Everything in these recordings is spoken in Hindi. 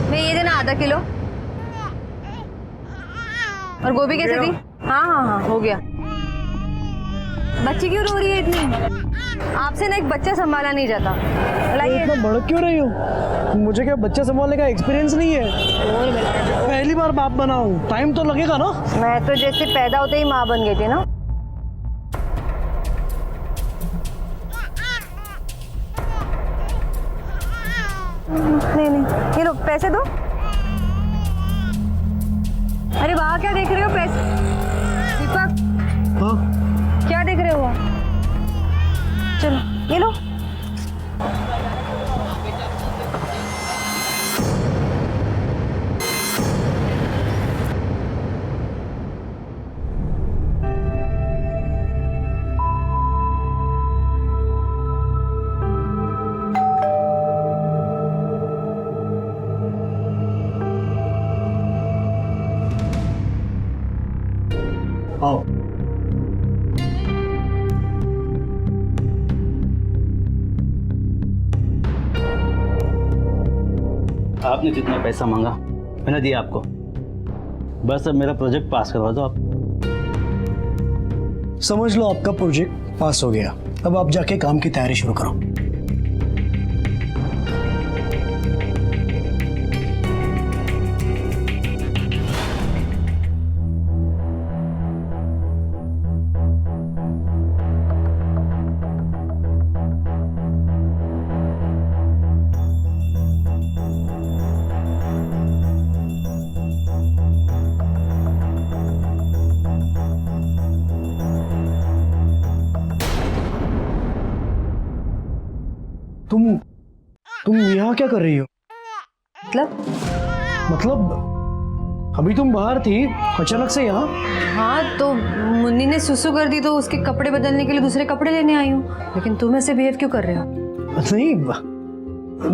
मैं ये देना आधा किलो। और गोभी कैसे दी? हाँ हाँ हाँ हो गया। बच्ची क्यों रो रही है इतनी? आपसे ना एक बच्चा संभाला नहीं जाता। लाइए। इतना भड़क क्यों रही हो? मुझे क्या बच्चा संभालने का एक्सपीरियंस नहीं है? पहली बार बाप बना हूँ, टाइम तो लगेगा ना। मैं तो जैसे पैदा होते ही माँ बन गई थी ना। नहीं नहीं, ये लो पैसे दो। अरे वहाँ क्या देख रहे हो? पैसे। दीपक। हाँ क्या देख रहे हो आप? चलो ये लो। आओ। आपने जितना पैसा मांगा मैंने दिया आपको। बस अब मेरा प्रोजेक्ट पास करवा दो आप। समझ लो आपका प्रोजेक्ट पास हो गया। अब आप जाके काम की तैयारी शुरू करो। तुम यहाँ क्या कर रही हो? मतलब अभी तुम बाहर थी, अचानक से यहाँ? हाँ तो मुन्नी ने सुसु कर दी तो उसके कपड़े बदलने के लिए दूसरे कपड़े लेने आई हूँ। लेकिन तुम ऐसे बिहेव क्यों कर रहे हो? नहीं,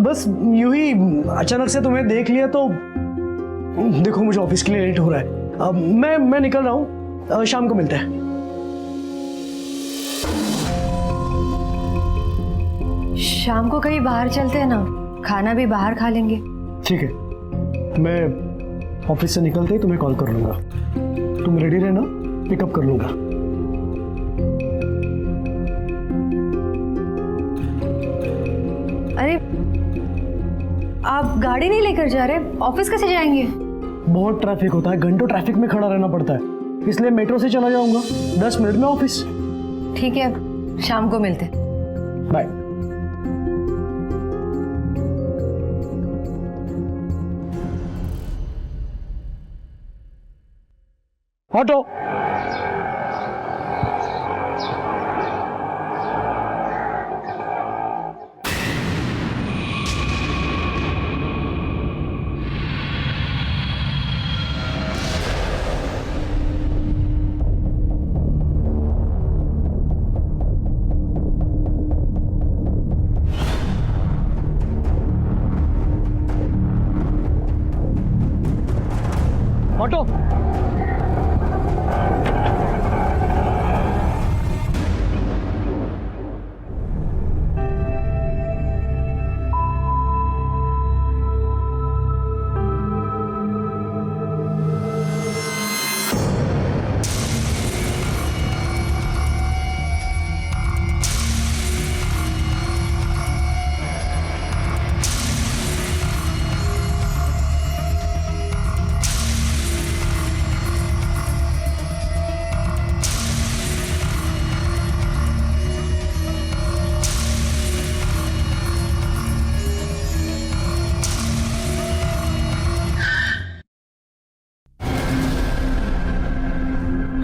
बस यूं ही अचानक से तुम्हें देख लिया तो। देखो मुझे ऑफिस के लिए लेट हो रहा है। अब मैं निकल रहा हूँ, शाम को मिलते हैं। शाम को कहीं बाहर चलते हैं ना, खाना भी बाहर खा लेंगे। ठीक है, मैं ऑफिस से निकलते ही तुम्हें कॉल कर लूंगा। तुम रेडी रहना, पिकअप कर लूंगा। अरे आप गाड़ी नहीं लेकर जा रहे? ऑफिस कैसे जाएंगे? बहुत ट्रैफिक होता है, घंटों ट्रैफिक में खड़ा रहना पड़ता है, इसलिए मेट्रो से चला जाऊंगा। 10 मिनट में ऑफिस। ठीक है, शाम को मिलते। बाय। ऑटो। ऑटो।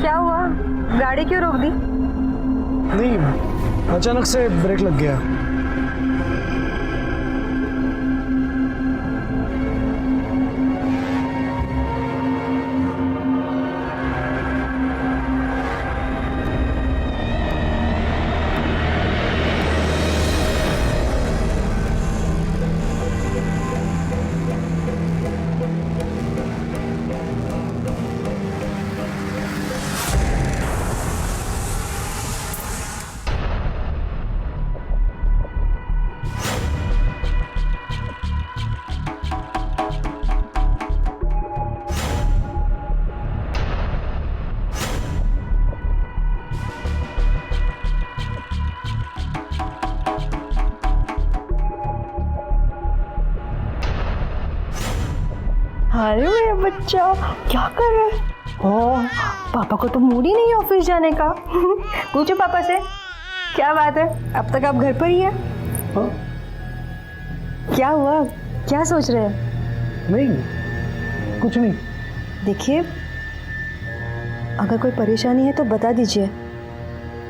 क्या हुआ? गाड़ी क्यों रोक दी? नहीं, अचानक से ब्रेक लग गया। अरे मेरा बच्चा क्या कर रहा है? ओह, पापा को तो मूड ही नहीं है ऑफिस जाने का। पूछो पापा से, क्या बात है, अब तक आप घर पर ही है? हाँ? क्या हुआ, क्या सोच रहे हैं? नहीं, कुछ नहीं। देखिए, अगर कोई परेशानी है तो बता दीजिए,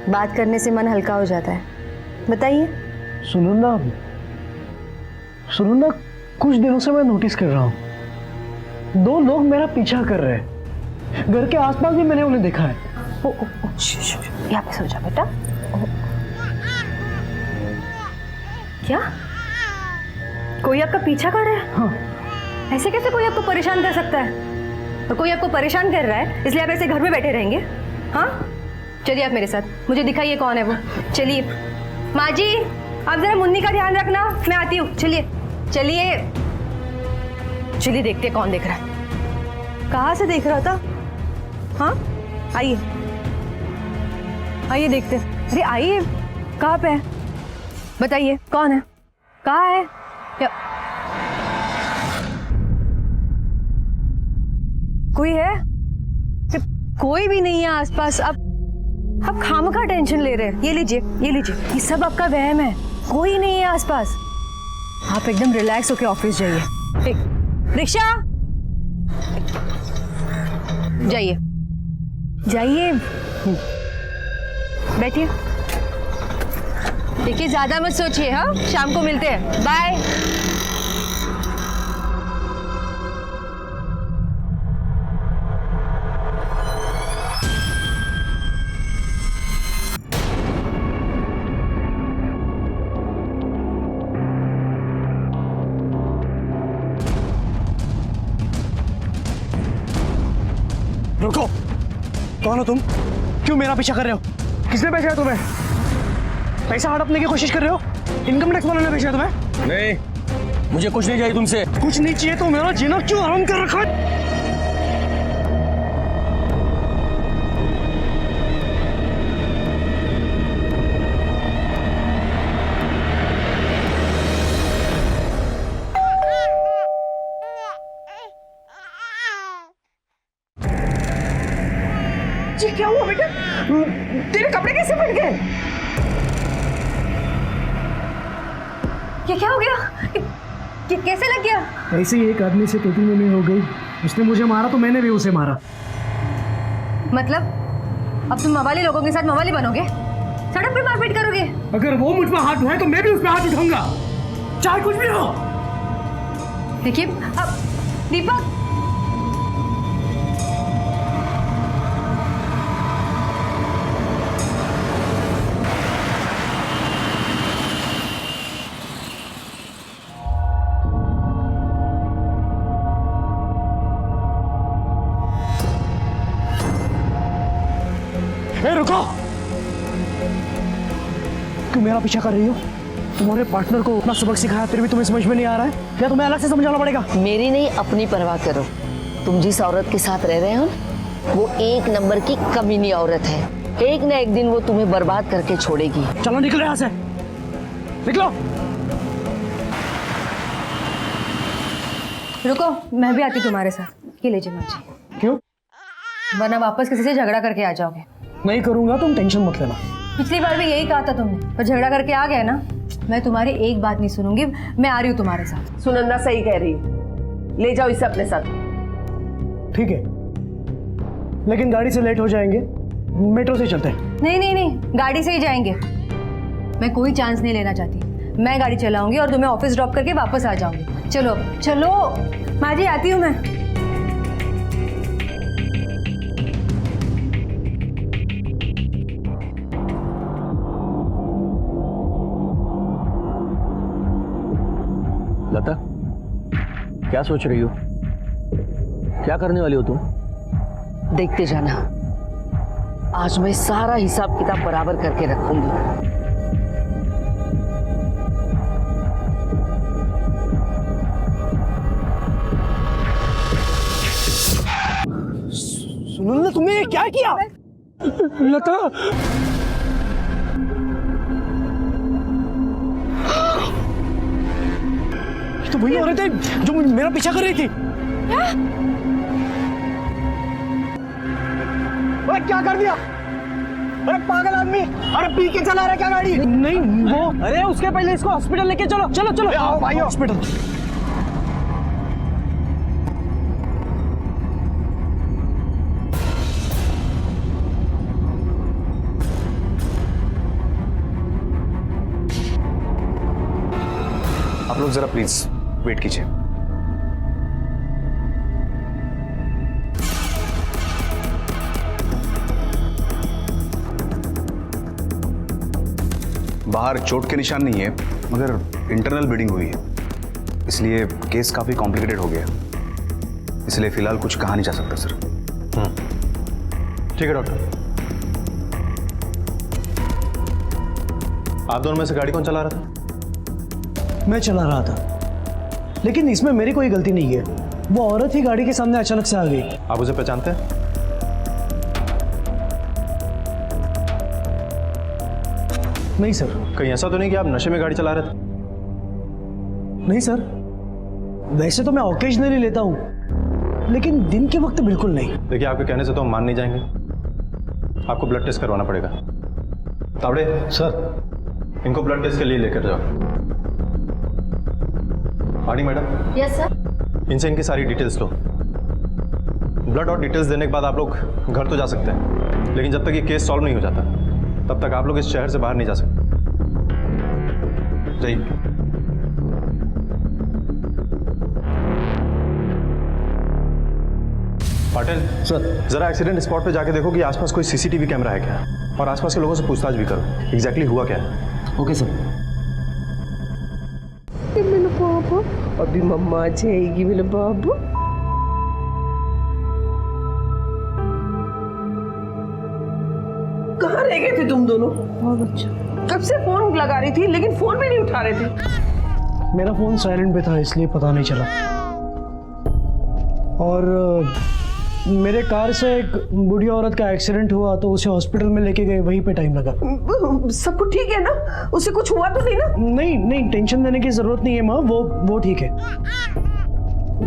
बात करने से मन हल्का हो जाता है। बताइए। सुनो ना, कुछ दिनों से मैं नोटिस कर रहा हूँ, 2 लोग मेरा पीछा कर रहे हैं। घर के आसपास भी मैंने उन्हें देखा है। यहाँ पे सो जा बेटा। क्या कोई आपका पीछा कर रहा है? हाँ। ऐसे कैसे कोई आपको परेशान कर सकता है? तो कोई आपको परेशान कर रहा है इसलिए आप ऐसे घर में बैठे रहेंगे? हाँ, चलिए आप मेरे साथ, मुझे दिखाइए कौन है वो। चलिए माँ जी, आप जरा मुन्नी का ध्यान रखना, मैं आती हूँ। चलिए चलिए देखते हैं कौन देख रहा है। कहाँ से देख रहा था? हाँ, आइए देखते हैं। अरे आइए, कहाँ पे है बताइए, कौन है, कहाँ है? क्या कोई है? कोई भी नहीं है आसपास। अब खामखा टेंशन ले रहे हैं। ये लीजिए, ये सब आपका वहम है, कोई नहीं है आसपास। आप एकदम रिलैक्स होके ऑफिस जाइए। रिक्शा, जाइए बैठिए। देखिए ज्यादा मत सोचिए, हाँ, शाम को मिलते हैं, बाय। रुको, कौन हो तुम? क्यों मेरा पीछा कर रहे हो? किसने भेजा तुम्हें? पैसा हड़पने की कोशिश कर रहे हो? इनकम टैक्स वाले ने भेजा तुम्हें? नहीं, मुझे कुछ नहीं चाहिए तुमसे। कुछ नहीं चाहिए तो मेरा जीना क्यों हराम कर रखा है? क्या हुआ बेटा? तेरे कपड़े कैसे फट गए? ये क्या हो गया? कैसे लग गया? ऐसे ही एक आदमी से तोती में हो गई, उसने मुझे मारा तो मैंने भी उसे मारा। मतलब अब तुम मवाली लोगों के साथ मवाली बनोगे, सड़क पे मारपीट करोगे? अगर वो मुझ पर हाथ उठाए तो मैं भी उस पर हाथ उठाऊंगा, चाहे कुछ भी हो। देखिए अब दीपक, रुको, क्यों मेरा पीछा कर रही हो? तुम्हारे पार्टनर को उतना सबक सिखाया फिर भी तुम्हें समझ में नहीं आ रहा है? क्या तुम्हें अलग से समझाना पड़ेगा? मेरी नहीं, अपनी परवाह करो। तुम जिस औरत के साथ रह रहे हो वो 1 नंबर की कमीनी औरत है। एक ना एक दिन वो तुम्हें बर्बाद करके छोड़ेगी। चलो निकलो यहाँ से, निकलो। रुको, मैं भी आती तुम्हारे साथ। ये लीजिए माँ। क्यों? वरना वापस किसी से झगड़ा करके आ जाओगे। नहीं करूंगा, तुम टेंशन मत लेना। पिछली बार भी यही कहा था तुमने, पर झगड़ा करके आ गए ना। मैं तुम्हारी एक बात नहीं सुनूंगी, मैं आ रही हूँ तुम्हारे साथ। सुनंदा सही कह रही है, ले जाओ इसे अपने साथ। ठीक है, लेकिन गाड़ी से लेट हो जाएंगे, मेट्रो से चलते हैं। नहीं, गाड़ी से ही जाएंगे। मैं कोई चांस नहीं लेना चाहती। मैं गाड़ी चलाऊंगी और तुम्हें ऑफिस ड्रॉप करके वापस आ जाऊंगी। चलो माँ जी, आती हूँ मैं। लता, क्या सोच रही हो? क्या करने वाली हो तुम? देखते जाना, आज मैं सारा हिसाब किताब बराबर करके रखूंगी। सुनंदा, तुमने ये क्या किया? लता, ये तो वही औरत है जो मेरा पीछा कर रही थी। अरे क्या कर दिया? अरे पागल आदमी, अरे पी के चला रहा क्या गाड़ी? नहीं वो, अरे उसके पहले इसको हॉस्पिटल लेके चलो, चलो चलो। आओ भाई हॉस्पिटल। आप लोग जरा प्लीज वेट कीजिए। बाहर चोट के निशान नहीं है, मगर इंटरनल ब्लीडिंग हुई है, इसलिए केस काफी कॉम्प्लिकेटेड हो गया, इसलिए फिलहाल कुछ कहा नहीं जा सकता सर। ठीक है डॉक्टर। आप दोनों में से गाड़ी कौन चला रहा था? मैं चला रहा था, लेकिन इसमें मेरी कोई गलती नहीं है। वो औरत ही गाड़ी के सामने अचानक से आ गई। आप उसे पहचानते हैं? नहीं सर। कहीं ऐसा तो नहीं कि आप नशे में गाड़ी चला रहे थे? नहीं सर, वैसे तो मैं ओकेजनली लेता हूँ, लेकिन दिन के वक्त बिल्कुल नहीं। देखिए, आपके कहने से तो हम मान नहीं जाएंगे, आपको ब्लड टेस्ट करवाना पड़ेगा। तावड़े सर, इनको ब्लड टेस्ट के लिए लेकर जाओ। आड़ी मैडम। Yes sir. इनसे इनकी सारी डिटेल्स लो। ब्लड और डिटेल्स देने के बाद आप लोग घर तो जा सकते हैं, लेकिन जब तक ये केस सॉल्व नहीं हो जाता तब तक आप लोग इस शहर से बाहर नहीं जा सकते। जाइए। पाटिल सर, जरा एक्सीडेंट स्पॉट पे जाके देखो कि आसपास कोई सीसीटीवी कैमरा है क्या, और आसपास के लोगों से पूछताछ भी करो एग्जैक्टली हुआ क्या है। Okay sir. मेरे बाबू, अभी मम्मा आ जाएगी मेरे बाबू। कहाँ रह गए थे तुम दोनों? कब से फोन लगा रही थी, लेकिन फोन भी नहीं उठा रहे थे। मेरा फोन साइलेंट पे था, इसलिए पता नहीं चला। और मेरे कार से एक बूढ़ी औरत का एक्सीडेंट हुआ, तो उसे हॉस्पिटल में लेके गए, वहीं पे टाइम लगा। सब कुछ ठीक है ना? उसे कुछ हुआ तो नहीं ना? नहीं नहीं, टेंशन लेने की जरूरत नहीं है माँ, वो ठीक है।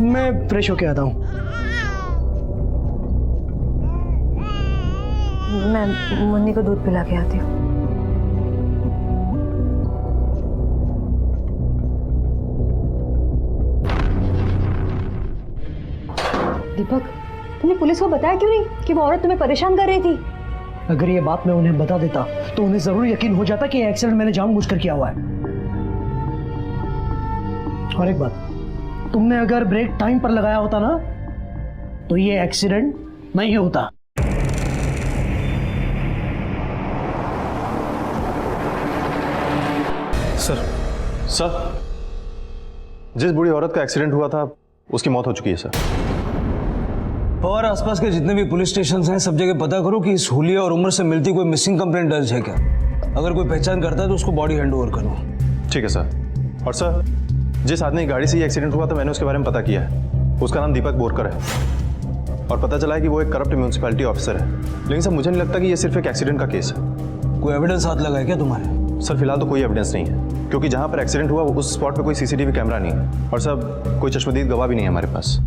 मैं फ्रेश होके आता हूँ। मैं मुन्नी को दूध पिला के आती हूँ। दीपक, तुमने पुलिस को बताया क्यों नहीं कि वो औरत तुम्हें परेशान कर रही थी? अगर ये बात मैं उन्हें बता देता तो उन्हें जरूर यकीन हो जाता कि ये एक्सीडेंट मैंने जानबूझकर किया हुआ है। और एक बात, तुमने अगर ब्रेक टाइम पर लगाया होता ना, तो ये एक्सीडेंट नहीं होता। सर, जिस बूढ़ी औरत का एक्सीडेंट हुआ था उसकी मौत हो चुकी है सर। और आसपास के जितने भी पुलिस स्टेशन हैं, सब जगह पता करो कि इस हुलिया और उम्र से मिलती कोई मिसिंग कंप्लेंट दर्ज है क्या। अगर कोई पहचान करता है तो उसको बॉडी हैंड ओवर करो। ठीक है सर। और सर, जिस आदमी की गाड़ी से ये एक्सीडेंट हुआ था, मैंने उसके बारे में पता किया है। उसका नाम दीपक बोरकर है, और पता चला है कि वो एक करप्ट म्यूनसिपैलिटी ऑफिसर है। लेकिन सर, मुझे नहीं लगता कि ये सिर्फ एक एक्सीडेंट का केस है। कोई एविडेंस हाथ लगा है क्या तुम्हारे? सर, फिलहाल तो कोई एविडेंस नहीं है, क्योंकि जहाँ पर एक्सीडेंट हुआ उस स्पॉट पे कोई सीसीटीवी कैमरा नहीं है, और सर कोई चश्मदीद गवाह भी नहीं है हमारे पास।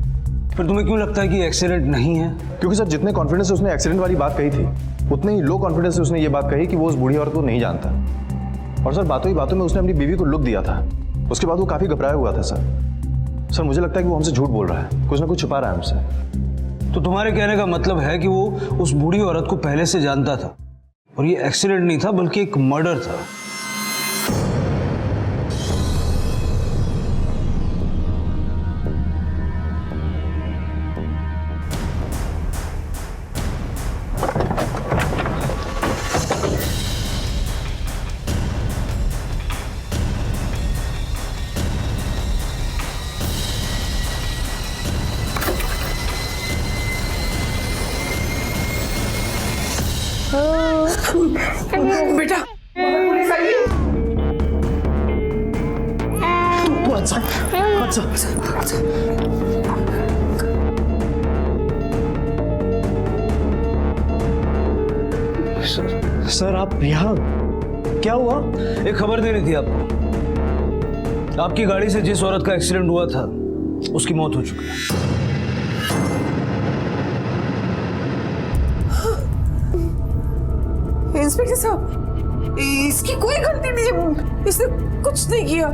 फिर तुम्हें क्यों लगता है कि एक्सीडेंट नहीं है? क्योंकि सर, जितने कॉन्फिडेंस से उसने एक्सीडेंट वाली बात कही थी, उतने ही लो कॉन्फिडेंस से उसने ये बात कही कि वो उस बूढ़ी औरत को नहीं जानता। और सर, बातों ही बातों में उसने अपनी बीवी को लुक दिया था। उसके बाद वो काफ़ी घबराया हुआ था सर। मुझे लगता है कि वो हमसे झूठ बोल रहा है, कुछ ना कुछ छुपा रहा है हमसे। तो तुम्हारे कहने का मतलब है कि वो उस बूढ़ी औरत को पहले से जानता था, और ये एक्सीडेंट नहीं था बल्कि एक मर्डर था। बेटा, पुलिस आई है। तू अच्छा सर, आप यहाँ क्या हुआ? एक खबर देनी थी आपको। आपकी गाड़ी से जिस औरत का एक्सीडेंट हुआ था उसकी मौत हो चुकी है। इंस्पेक्टर साहब, इसकी कोई गलती नहीं है, इसने कुछ नहीं किया,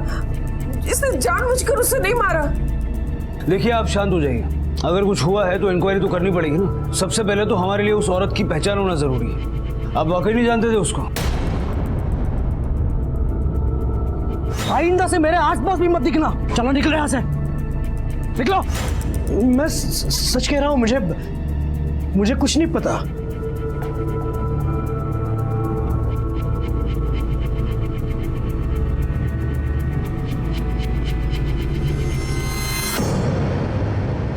इसने जानबूझकर उसे नहीं मारा। देखिए आप शांत हो जाइए। अगर कुछ हुआ है तो इंक्वायरी तो करनी पड़ेगी ना। सबसे पहले तो हमारे लिए उस औरत की पहचान होना जरूरी है। आप वाकई नहीं जानते थे उसको? आइंदा से मेरे आसपास भी मत दिखना। चलो निकलो यहाँ से, निकलो। मैं सच कह रहा हूँ, मुझे कुछ नहीं पता।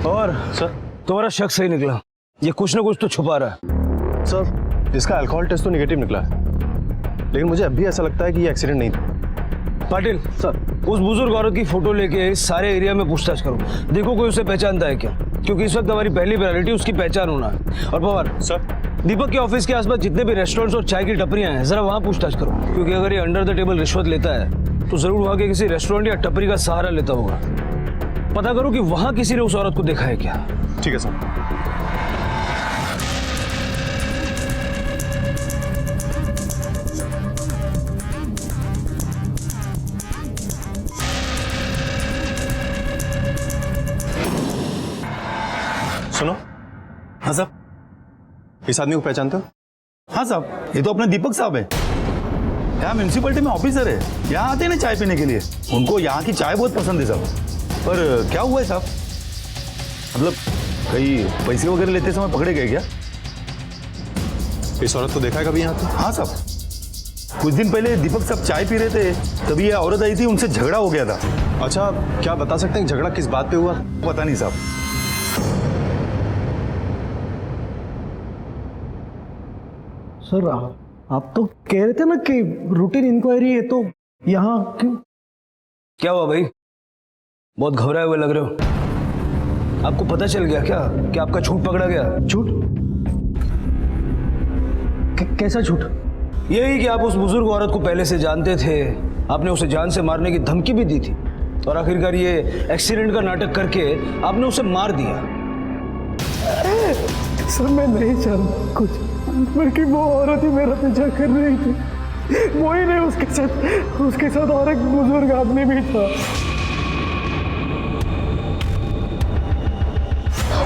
और सर तुम्हारा शक सही निकला, ये कुछ ना कुछ तो छुपा रहा है। सर इसका अल्कोहल टेस्ट तो नेगेटिव निकला है, लेकिन मुझे अब भी ऐसा लगता है कि ये एक्सीडेंट नहीं था। पाटिल सर, उस बुजुर्ग औरत की फोटो लेके इस सारे एरिया में पूछताछ करो, देखो कोई उसे पहचानता है क्या, क्योंकि इस वक्त हमारी पहली प्रायोरिटी उसकी पहचान होना है। और पवार सर, दीपक के ऑफिस के आसपास जितने भी रेस्टोरेंट्स और चाय की टपरियां हैं जरा वहां पूछताछ करो, क्योंकि अगर ये अंडर द टेबल रिश्वत लेता है तो जरूर वहां के किसी रेस्टोरेंट या टपरी का सहारा लेता होगा। पता करो कि वहां किसी ने उस औरत को देखा है क्या। ठीक है सर। सुनो। हाँ साहब। इस आदमी को पहचानते हो? हाँ साहब, ये तो अपने दीपक साहब है। यहाँ म्यूनसिपलिटी में ऑफिसर है, यहाँ आते हैं ना चाय पीने के लिए। उनको यहाँ की चाय बहुत पसंद है साहब। पर क्या हुआ है साहब, मतलब कहीं पैसे वगैरह लेते समय पकड़े गए क्या? इस औरत को देखा है कभी यहाँ पे? हाँ साहब, कुछ दिन पहले दीपक साहब चाय पी रहे थे, तभी ये औरत आई थी, उनसे झगड़ा हो गया था। अच्छा, क्या बता सकते हैं झगड़ा किस बात पे हुआ? पता नहीं साहब। सर आप तो कह रहे थे ना कि रूटीन इंक्वायरी है, तो यहाँ क्यों? क्या हुआ भाई, बहुत घबराए हुए लग रहे हो। आपको पता चल गया क्या कि आपका झूठ पकड़ा गया? झूठ? कैसा झूठ? यही कि आप उस बुजुर्ग औरत को पहले से जानते थे, आपने उसे जान से मारने की धमकी भी दी थी, और आखिरकार ये एक्सीडेंट का नाटक करके आपने उसे मार दिया। सर मैं नहीं जानता कुछ, बल्कि वो औरत ही मेरा पीछा कर रही थी। वो ही नहीं, उसके साथ और एक बुजुर्ग आदमी भी था।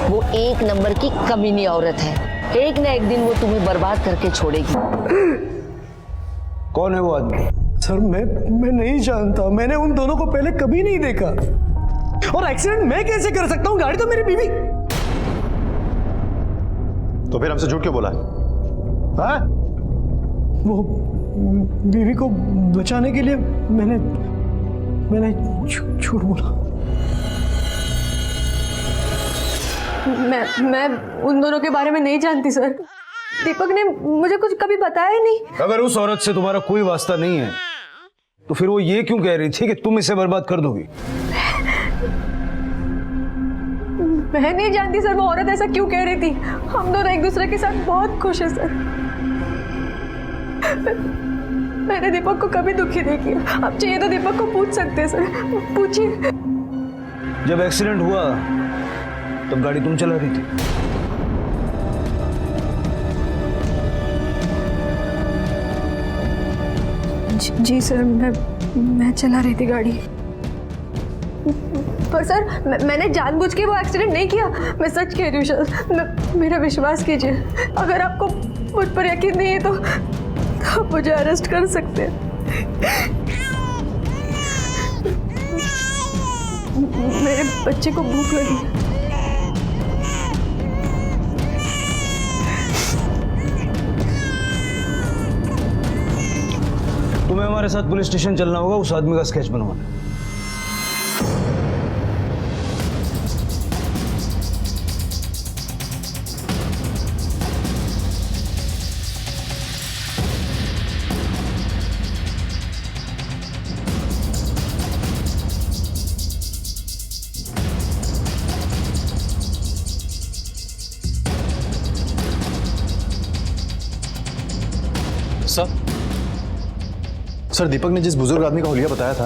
वो एक नंबर की कमीनी औरत है, एक ना एक दिन वो तुम्हें बर्बाद करके छोड़ेगी। कौन है वो आदमी? सर मैं नहीं जानता, मैंने उन दोनों को पहले कभी नहीं देखा। और एक्सीडेंट मैं कैसे कर सकता हूँ, गाड़ी तो मेरी बीवी। तो फिर हमसे झूठ क्यों बोला? हाँ? वो बीवी को बचाने के लिए मैंने झूठ बोला। मैं उन दोनों के बारे में नहीं जानती सर। दीपक ने मुझे कुछ कभी बताया ही नहीं। अगर उस औरत से तुम्हारा कोई वास्ता नहीं है तो फिर वो ये क्यों कह रही थी कि तुम इसे बर्बाद कर दोगी? मैं नहीं जानती सर, वो औरत ऐसा क्यों कह रही थी। हम दोनों एक दूसरे के साथ बहुत खुश हैं सर। मैंने दीपक को कभी दुखी नहीं किया। आप चाहिए तो दीपक को पूछ सकते हैं सर, पूछिए। जब एक्सीडेंट हुआ तब गाड़ी तुम चला रही थी? जी सर, मैं चला रही थी गाड़ी। पर सर मैंने जानबूझ के वो एक्सीडेंट नहीं किया, मैं सच कह रही हूँ सर। मेरा विश्वास कीजिए, अगर आपको मुझ पर यकीन नहीं है तो आप मुझे अरेस्ट कर सकते हैं। मेरे बच्चे को भूख लगी। तुम्हें हमारे साथ पुलिस स्टेशन चलना होगा, उस आदमी का स्केच बनवाना। सर, दीपक ने जिस बुजुर्ग आदमी का हुलिया बताया था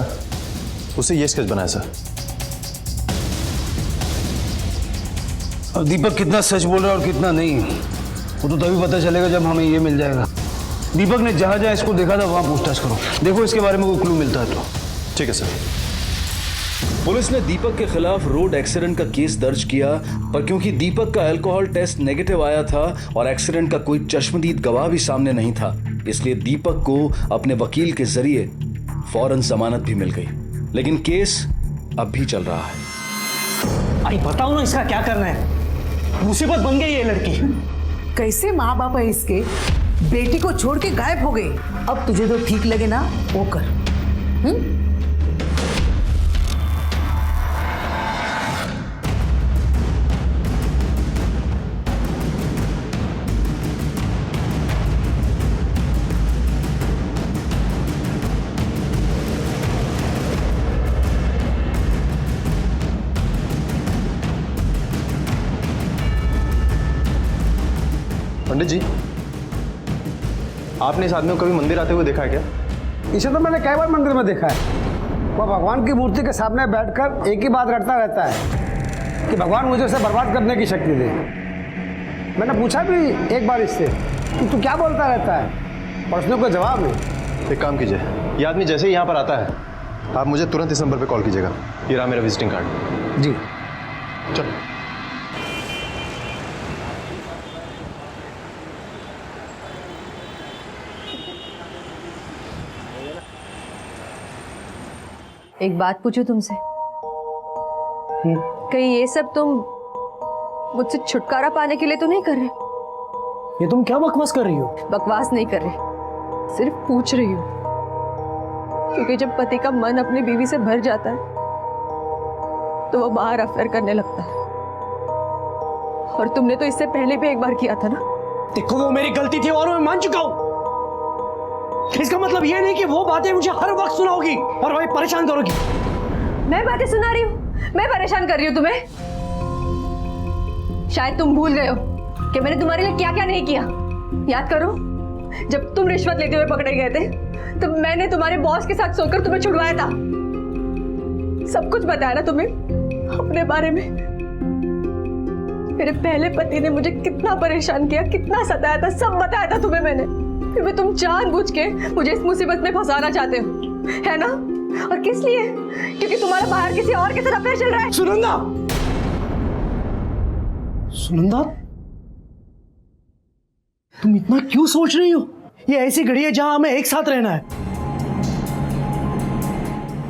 उससे ये स्केच बनाया सर। अब दीपक कितना सच बोल रहा है और कितना नहीं, वो तो तभी पता चलेगा जब हमें ये मिल जाएगा। दीपक ने जहां जहां इसको देखा था वहां पूछताछ करो, देखो इसके बारे में कोई क्लू मिलता है तो। ठीक है सर। पुलिस ने दीपक के खिलाफ रोड एक्सीडेंट का केस दर्ज किया, पर क्योंकि दीपक का अल्कोहल टेस्ट नेगेटिव आया था और एक्सीडेंट का कोई चश्मदीद गवाह भी सामने नहीं था, इसलिए दीपक को अपने वकील के जरिए फौरन जमानत भी मिल गई। लेकिन केस अब भी चल रहा है। अरे बताओ ना इसका क्या करना है, मुसीबत बन गई ये लड़की। कैसे माँ बाप है इसके, बेटी को छोड़ के गायब हो गई। अब तुझे जो ठीक लगे ना वो कर। पंडित जी, आपने इस आदमी को कभी मंदिर आते हुए देखा है क्या? इसे तो मैंने कई बार मंदिर में देखा है। वह भगवान की मूर्ति के सामने बैठकर एक ही बात रटता रहता है कि भगवान मुझे उसे बर्बाद करने की शक्ति दे। मैंने पूछा भी एक बार इससे कि तू क्या बोलता रहता है, पर उसने कोई जवाब नहीं। एक काम कीजिए, ये आदमी जैसे ही यहाँ पर आता है आप मुझे तुरंत इस नंबर पर कॉल कीजिएगा। ये रहा मेरा विजिटिंग कार्ड। जी चलो। एक बात पूछूं तुमसे, कहीं ये सब तुम मुझसे छुटकारा पाने के लिए तो नहीं कर रहे? ये तुम क्या बकवास कर रही हो? बकवास नहीं कर रही, सिर्फ पूछ रही हूँ। क्योंकि जब पति का मन अपनी बीवी से भर जाता है तो वो बाहर अफेयर करने लगता है, और तुमने तो इससे पहले भी एक बार किया था ना। देखो वो मेरी गलती थी और मैं मान चुका हूं। इसका मतलब ये नहीं कि वो बातें मुझे हर वक्त सुनाओगी और वही परेशान करोगी। मैं बातें सुना रही हूँ, मैं परेशान कर रही हूँ तुम्हें? शायद तुम भूल गए हो कि मैंने तुम्हारे लिए क्या क्या नहीं किया। याद करो, जब तुम रिश्वत लेते हुए पकड़े गए थे तो मैंने तुम्हारे बॉस के साथ सोकर तुम्हें छुड़वाया था। सब कुछ बताया ना तुम्हें अपने बारे में। मेरे पहले पति ने मुझे कितना परेशान किया, कितना सताया था, सब बताया था तुम्हें मैंने। फिर भी तुम जानबूझ के मुझे इस मुसीबत में फंसाना चाहते हो, है ना? और किस लिए? क्योंकि तुम्हारा बाहर किसी और के साथ अफेयर चल रहा है। सुनंदा, सुनंदा, तुम इतना क्यों सोच रही हो? ये ऐसी घड़ी है जहां हमें एक साथ रहना है।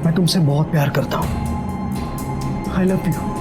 मैं तुमसे बहुत प्यार करता हूं। I love you.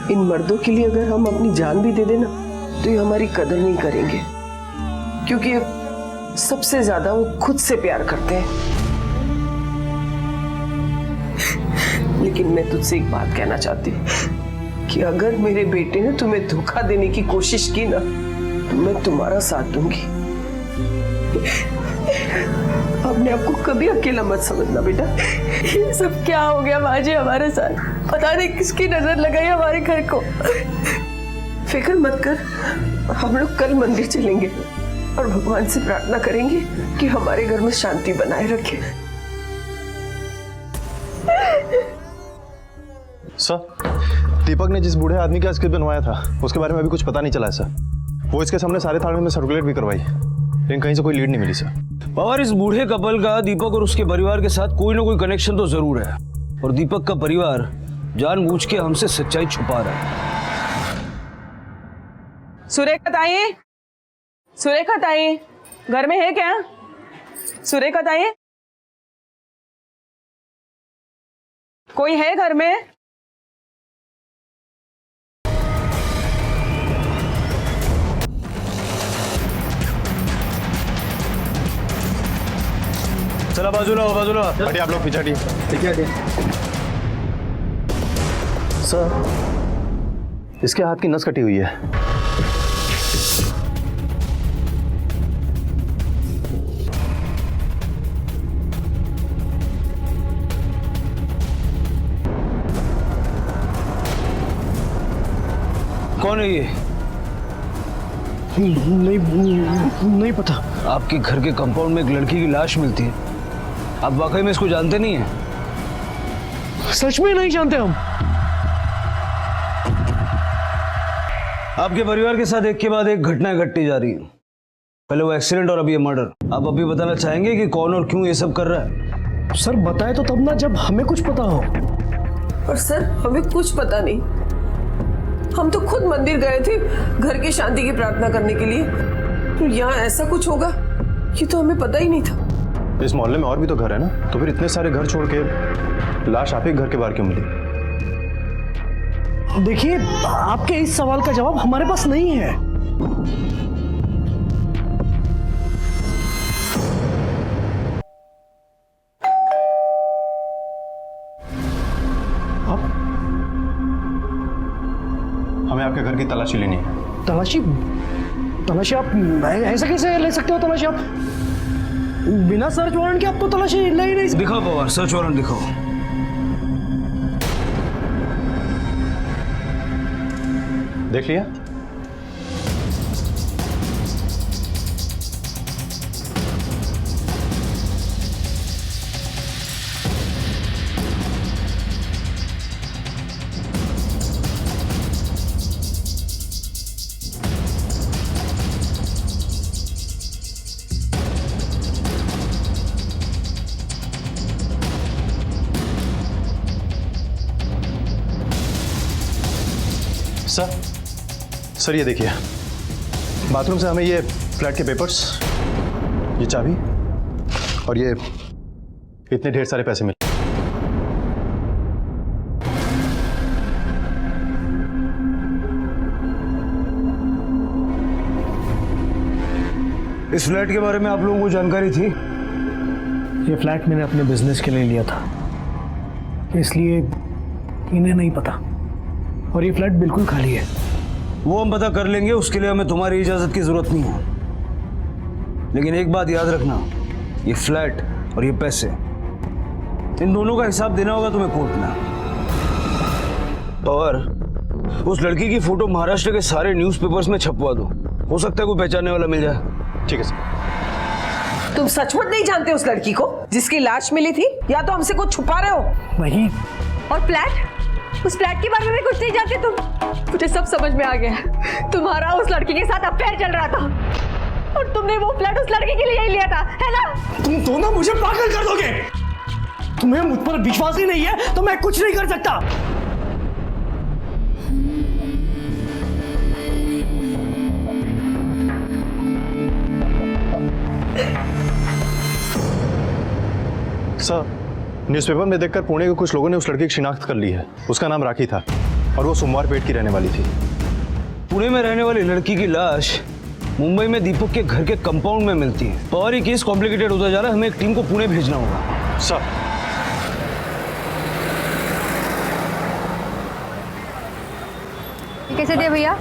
इन मर्दों के लिए अगर हम अपनी जान भी दे देना तो ये हमारी कदर नहीं करेंगे, क्योंकि सबसे ज्यादा वो खुद से प्यार करते हैं। लेकिन मैं तुझसे एक बात कहना चाहती हूँ कि अगर मेरे बेटे ने तुम्हें धोखा देने की कोशिश की ना तो मैं तुम्हारा साथ दूंगी। अपने आप को कभी अकेला मत समझना बेटा। ये सब क्या हो गया माजी हमारे साथ, पता नहीं किसकी नजर लगाई हमारे घर को। फिक्र मत कर, हम लोग कल मंदिर चलेंगे और भगवान से प्रार्थना करेंगे कि हमारे घर में शांति बनाए रखे। सर, दीपक ने जिस बूढ़े आदमी का स्केच बनवाया था उसके बारे में अभी कुछ पता नहीं चला है सर। वो इसके सामने सारे थाने में सर्कुलेट भी करवाई, लेकिन कहीं से कोई लीड नहीं मिली सर। और इस बूढ़े कपल का दीपक और उसके परिवार के साथ कोई ना कोई कनेक्शन तो जरूर है, और दीपक का परिवार जानबूझ के हमसे सच्चाई छुपा रहा है। सुरेखा ताई, सुरेखा ताई घर में है क्या? सुरेखा ताई, कोई है घर में? चला बाजूला हो, बाजूला। हटिए आप लोग पीछे हटिए। ठीक है सर, इसके हाथ की नस कटी हुई है। कौन है ये? नहीं पता। आपके घर के कंपाउंड में एक लड़की की लाश मिलती है, आप वाकई में इसको जानते नहीं हैं? सच में नहीं जानते हम। आपके परिवार के साथ एक के बाद एक घटनाएं घटती जा रही है। पहले वो एक्सीडेंट और अभी ये मर्डर। आप अभी बताना चाहेंगे कि कौन और क्यों ये सब कर रहा है? सर बताए तो तब ना जब हमें कुछ पता हो। और सर हमें कुछ पता नहीं, हम तो खुद मंदिर गए थे घर की शांति की प्रार्थना करने के लिए, तो यहाँ ऐसा कुछ होगा ये तो हमें पता ही नहीं था। इस मोहल्ले में और भी तो घर है ना, तो फिर इतने सारे घर छोड़ के लाश आप ही घर के बाहर क्यों मिली? देखिए, आपके इस सवाल का जवाब हमारे पास नहीं है। हमें आपके घर की तलाशी लेनी है। तलाशी? तलाशी आप ऐसा कैसे ले सकते हो? तलाशी आप बिना सर्च वारंट के आप तो तलाशी ले ही नहीं सकते। दिखाओ पवार, सर्च वारंट दिखाओ। देख लिया? सर ये देखिए, बाथरूम से हमें ये फ्लैट के पेपर्स, ये चाबी और ये इतने ढेर सारे पैसे मिले। इस फ्लैट के बारे में आप लोगों को जानकारी थी? ये फ्लैट मैंने अपने बिजनेस के लिए लिया था, इसलिए इन्हें नहीं पता, और ये फ्लैट बिल्कुल खाली है। वो हम पता कर लेंगे, उसके लिए हमें तुम्हारी इजाजत की जरूरत नहीं है। लेकिन एक बात याद रखना, ये फ्लैट और ये पैसे, इन दोनों का हिसाब देना होगा तुम्हें कोर्ट में। और उस लड़की की फोटो महाराष्ट्र के सारे न्यूज़पेपर्स में छपवा दो, हो सकता है कोई पहचानने वाला मिल जाए। ठीक है सर। तुम सचमुच नहीं जानते उस लड़की को जिसकी लाश मिली थी, या तो हमसे कुछ छुपा रहे हो? नहीं। और फ्लैट? उस फ्लैट के बारे में कुछ नहीं जानते तुम? मुझे सब समझ में आ गया। तुम्हारा उस लड़की के साथ अफेयर चल रहा था और तुमने वो फ्लैट उस लड़की के लिए ही लिया था, है ना? तुम दोनों मुझे पागल कर दोगे। तुम्हें मुझ पर विश्वास ही नहीं है तो मैं कुछ नहीं कर सकता। सर, न्यूज़पेपर में देखकर पुणे के कुछ लोगों ने उस लड़की की शिनाख्त कर ली है। उसका नाम राखी था और वो सोमवार पेट की रहने वाली थी। पुणे में रहने वाली लड़की की लाश मुंबई में दीपक के घर के कंपाउंड में मिलती है। और ये केस कॉम्प्लिकेटेड होता जा रहा है, हमें एक टीम को पुणे भेजना होगा। सर, कैसे दे भैया?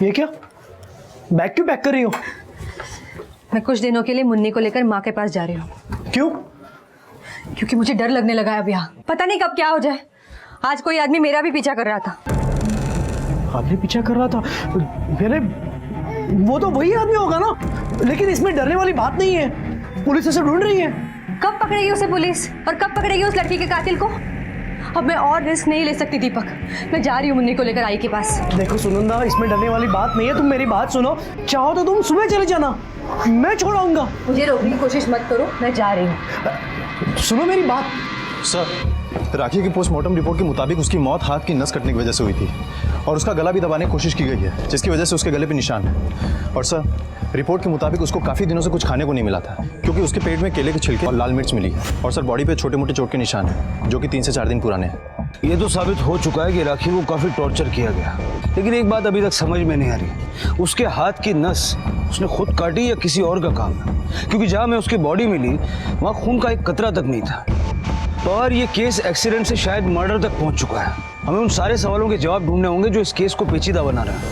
ये क्या बैग क्यों पैक कर रही हो? मैं कुछ दिनों के लिए मुन्नी को लेकर माँ के पास जा रही हूँ। क्यों? क्योंकि मुझे डर लगने लगा है अब यहाँ, पता नहीं कब क्या हो जाए। आज कोई आदमी मेरा भी पीछा कर रहा था। आदमी पीछा कर रहा था? मेरे वो तो वही आदमी होगा ना, लेकिन इसमें डरने वाली बात नहीं है। पुलिस उसे ढूंढ रही है। कब पकड़ेगी उसे पुलिस, और कब पकड़ेगी उस लड़की के कातिल को? अब मैं और रिस्क नहीं ले सकती दीपक। मैं जा रही हूँ मुन्नी को लेकर आई के पास। देखो सुनंदा, इसमें डरने वाली बात नहीं है, तुम मेरी बात सुनो। चाहो तो तुम सुबह चले जाना, मैं छोड़ आऊंगा। मुझे रोकने की कोशिश मत करो, मैं जा रही हूँ। सुनो मेरी बात। सर, राखी की पोस्टमार्टम रिपोर्ट के मुताबिक उसकी मौत हाथ की नस कटने की वजह से हुई थी और उसका गला भी दबाने की कोशिश की गई है, जिसकी वजह से उसके गले पे निशान है। और सर, रिपोर्ट के मुताबिक उसको काफ़ी दिनों से कुछ खाने को नहीं मिला था, क्योंकि उसके पेट में केले के छिलके और लाल मिर्च मिली है। और सर, बॉडी पे छोटे मोटे चोट के निशान हैं, जो कि 3 से 4 दिन पुराने हैं। ये तो साबित हो चुका है कि राखी को काफी टॉर्चर किया गया, लेकिन एक बात अभी तक समझ में नहीं आ रही, उसके हाथ की नस उसने खुद काटी या किसी और का काम है? क्योंकि जहां मैं उसकी बॉडी मिली वहां खून का एक कतरा तक नहीं था। और ये केस एक्सीडेंट से शायद मर्डर तक पहुंच चुका है। हमें उन सारे सवालों के जवाब ढूंढने होंगे जो इस केस को पेचीदा बना रहे हैं।